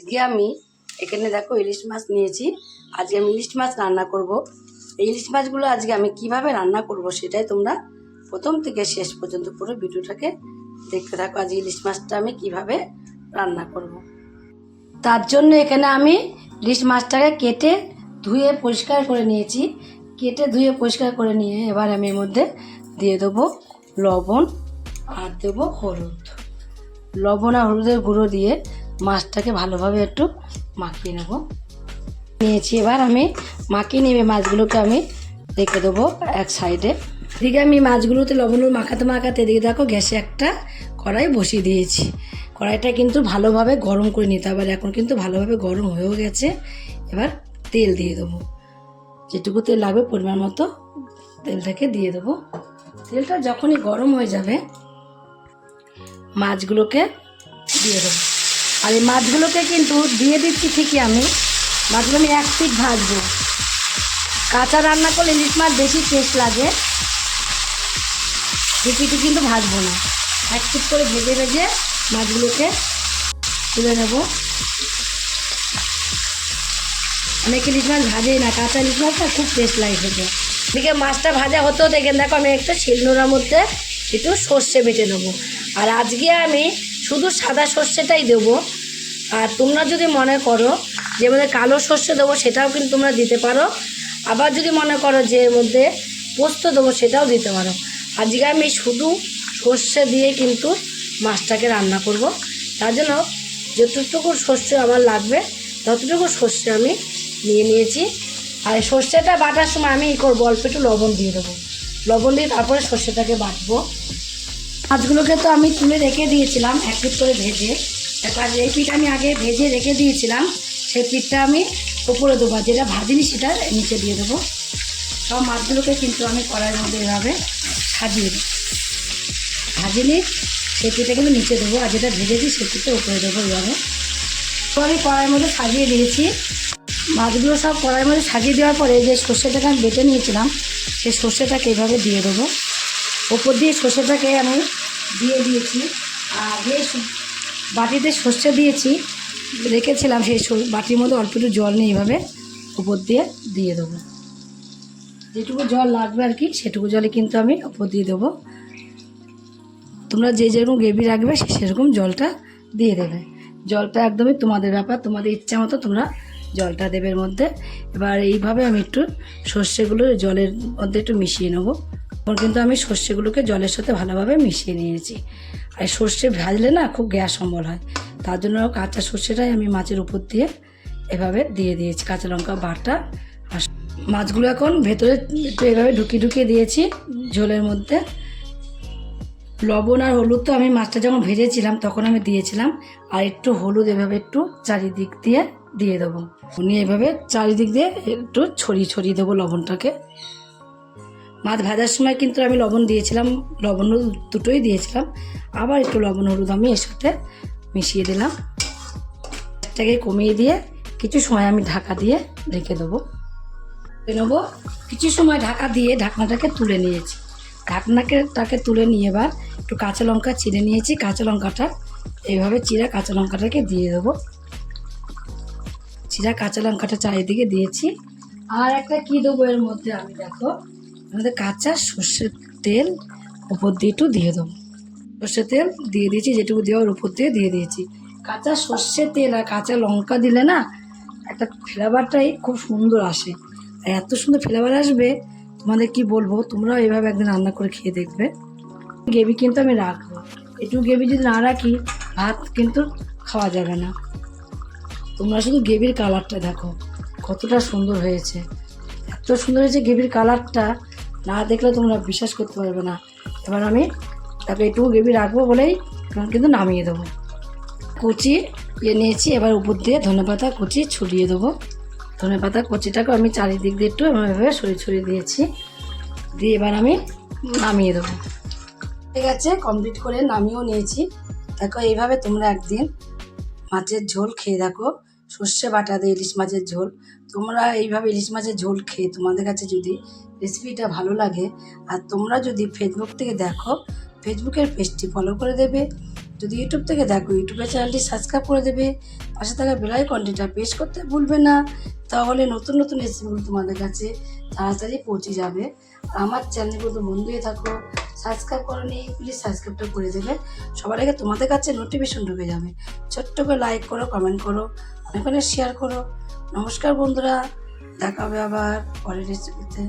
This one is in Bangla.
আজকে আমি এখানে দেখো ইলিশ মাছ নিয়েছি। আজকে আমি ইলিশ মাছ রান্না করব। এই ইলিশ মাছগুলো আজকে আমি কিভাবে রান্না করব সেটাই তোমরা প্রথম থেকে শেষ পর্যন্ত পুরো ভিডিওটাকে দেখতে থাকো। আজ ইলিশ মাছটা আমি কিভাবে রান্না করব। তার জন্য এখানে আমি ইলিশ মাছটাকে কেটে ধুয়ে পরিষ্কার করে নিয়েছি। কেটে ধুয়ে পরিষ্কার করে নিয়ে এবার আমি এর মধ্যে দিয়ে দেবো লবণ আর দেবো হলুদ। লবণ আর হলুদের গুঁড়ো দিয়ে মাছটাকে ভালোভাবে একটু মাখিয়ে নেব। নিয়েছি এবার আমি মাখিয়ে নেবে মাছগুলোকে আমি রেখে দেবো এক সাইডে। এদিকে আমি মাছগুলোতে লবণ মাখাতে মাখাতে এদিকে দেখো গ্যাসে একটা কড়াই বসিয়ে দিয়েছি। কড়াইটা কিন্তু ভালোভাবে গরম করে নিতে হবে। এখন কিন্তু ভালোভাবে গরম হয়েও গেছে। এবার তেল দিয়ে দেবো, যেটুকু তেল লাগবে পরিমাণ মতো তেলটাকে দিয়ে দেবো। তেলটা যখনই গরম হয়ে যাবে মাছগুলোকে দিয়ে দেবো। আর এই মাছগুলোকে কিন্তু দিয়ে দিচ্ছি ঠিকই, আমি মাছগুলো আমি এক পিঠ ভাজবো। কাঁচা রান্না করলে ইলিশ মাছ বেশি টেস্ট লাগে, দু পিঠে কিন্তু ভাজবো না, এক পিঠ করে ভেজে ভেজে মাছগুলোকে তুলে নেব। অনেক ইলিশ মাছ ভাজেই না, কাঁচা ইলিশ মাছটা খুব টেস্ট লাগে খেতে। এদিকে মাছটা ভাজা হতেও দেখেন দেখো আমি একটা শিলনোড়ার মধ্যে একটু সর্ষে বেটে নেবো। আর আজকে আমি শুধু সাদা সর্ষেটাই দেবো। আর তোমরা যদি মনে করো যে এর মধ্যে কালো সর্ষে দেবো সেটাও কিন্তু তোমরা দিতে পারো। আবার যদি মনে করো যে এর মধ্যে পোস্ত দেবো সেটাও দিতে পারো। আজকে আমি শুধু সর্ষে দিয়ে কিন্তু মাছটাকে রান্না করব। তার জন্য যতটুকু সর্ষে আমার লাগবে ততটুকু সর্ষে আমি নিয়ে নিয়েছি। আর সর্ষেটা বাটার সময় আমি করবো অল্প একটু লবণ দিয়ে দেবো। লবণ দিয়ে তারপরে সর্ষেটাকে বাটবো। মাছগুলোকে তো আমি তুলে রেখে দিয়েছিলাম এক পিঠ করে ভেজে। এবার এই পিঠ আমি আগে ভেজে রেখে দিয়েছিলাম, সেই পিঠটা আমি উপরে দেবো, যেটা ভাজিনি সেটা নিচে দিয়ে দেবো। সব মাছগুলোকে কিন্তু আমি কড়াইয়ের মধ্যে এভাবে সাজিয়ে দিই। ভাজিনি সেই পিঠটা কিন্তু নিচে দেবো, আর যেটা ভেজেছি সেই পিঠটা উপরে দেবো এইভাবে। তো আমি কড়াইয়ের মধ্যে সাজিয়ে দিয়েছি। মাছগুলো সব কড়াইয়ের মধ্যে সাজিয়ে দেওয়ার পরে যে সর্ষেটাকে আমি বেটে নিয়েছিলাম সেই সর্ষেটাকে এইভাবে দিয়ে দেবো। ওপর দিয়ে সর্ষেটাকে আমি দিয়ে দিয়েছি। আর যে বাটিতে সর্ষে দিয়েছি রেখেছিলাম সেই বাটির মধ্যে অল্প একটু জল নিয়ে এইভাবে ওপর দিয়ে দিয়ে দেবো। যেটুকু জল লাগবে আর কি সেটুকু জলে কিন্তু আমি ওপর দিয়ে দেবো। তোমরা যে যেরকম গ্রেভি রাখবে সেরকম জলটা দিয়ে দেবে। জলটা একদমই তোমাদের ব্যাপার, তোমাদের ইচ্ছা মতো তোমরা জলটা দেবে এর মধ্যে। এবার এইভাবে আমি একটু সর্ষেগুলো জলের মধ্যে একটু মিশিয়ে নেবো। কিন্তু আমি সর্ষেগুলোকে জলের সাথে ভালোভাবে মিশিয়ে নিয়েছি। আর সর্ষে ভাজলে না খুব গ্যাস অম্বল হয়, তার জন্য কাঁচা সর্ষেটাই আমি মাছের উপর দিয়ে এভাবে দিয়ে দিয়েছি, কাঁচা লঙ্কা বাটা। আর মাছগুলো এখন ভেতরে একটু এভাবে ঢুকিয়ে দিয়েছি ঝোলের মধ্যে। লবণ আর হলুদ তো আমি মাছটা যখন ভেজেছিলাম তখন আমি দিয়েছিলাম। আর একটু হলুদ এভাবে একটু চারিদিক দিয়ে দিয়ে দেবো। নিয়ে এভাবে চারিদিক দিয়ে একটু ছড়িয়ে দেবো লবণটাকে। মাছ ভাজার সময় কিন্তু আমি লবণ দিয়েছিলাম, লবণ হলুদ দুটোই দিয়েছিলাম। আবার একটু লবণ হলুদ আমি এর সাথে মিশিয়ে দিলাম। এটাকে কমিয়ে দিয়ে কিছু সময় আমি ঢাকা দিয়ে রেখে দেবো। কিছু সময় ঢাকা দিয়ে ঢাকনাটাকে তুলে নিয়েছি। ঢাকনাটাকে তুলে নিয়ে এবার একটু কাঁচা লঙ্কা চিড়ে নিয়েছি। কাঁচা লঙ্কাটা এইভাবে চিরা কাঁচা লঙ্কাটাকে দিয়ে দেবো। চিরা কাঁচা লঙ্কাটা চারিদিকে দিয়েছি। আর একটা কী দেবো এর মধ্যে আমি দেখো আমাদের কাঁচা সর্ষের তেল উপর দিয়ে একটু দিয়ে দেবো। সর্ষের তেল দিয়ে দিয়েছি, যেটুকু দেওয়ার উপর দিয়ে দিয়ে দিয়েছি। কাঁচা সর্ষের তেল আর কাঁচা লঙ্কা দিলে না একটা ফ্লেভারটাই খুব সুন্দর আসে। আর এত সুন্দর ফ্লেভার আসবে তোমাদের কি বলবো, তোমরাও এইভাবে একদিন রান্না করে খেয়ে দেখবে। গ্রেভি কিন্তু আমি রাখবো, একটু গ্রেভি যদি না রাখি ভাত কিন্তু খাওয়া যাবে না। তোমরা শুধু গ্রেভির কালারটা দেখো কতটা সুন্দর হয়েছে। এত সুন্দর হয়েছে গ্রেভির কালারটা, না দেখলে তোমরা বিশ্বাস করতে পারবে না। এবার আমি তাকে একটু গ্রেভি রাখবো বলেই কিন্তু নামিয়ে দেবো। কুচি নিয়েছি, এবার উপর দিয়ে ধনেপাতা কুচি ছড়িয়ে দেবো। ধনেপাতা কুচিটাকে আমি চারিদিক দিয়ে একটু এভাবে ছড়িয়ে দিয়েছি। দিয়ে এবার আমি নামিয়ে দেবো। ঠিক আছে, কমপ্লিট করে নামিয়েও নিয়েছি। দেখো এইভাবে তোমরা একদিন মাছের ঝোল খেয়ে দেখো, সর্ষে বাটা দিয়ে ইলিশ মাছের ঝোল। তোমরা এইভাবে ইলিশ মাছের ঝোল খেয়ে তোমাদের কাছে যদি রেসিপিটা ভালো লাগে আর তোমরা যদি ফেসবুক থেকে দেখো ফেসবুকের পেজটি ফলো করে দেবে। যদি ইউটিউব থেকে দেখো, ইউটিউবের চ্যানেলটি সাবস্ক্রাইব করে দেবে, পাশে থাকা বেল আইকনটিটা প্রেস করতে ভুলবে না। তাহলে নতুন নতুন রেসিপিগুলো তোমাদের কাছে তাড়াতাড়ি পৌঁছে যাবে। আমার চ্যানেলগুলো তো বন্ধু হয়ে থাকো, সাবস্ক্রাইব করোনি প্লিজ সাবস্ক্রাইবটা করে দেবে। সবার আগে তোমাদের কাছে নোটিফিকেশন ঢুকে যাবে। ছোট্ট করে লাইক করো, কমেন্ট করো, অনেক অনেক শেয়ার করো। নমস্কার বন্ধুরা, দেখা হবে আবার পরের রেসিপিতে।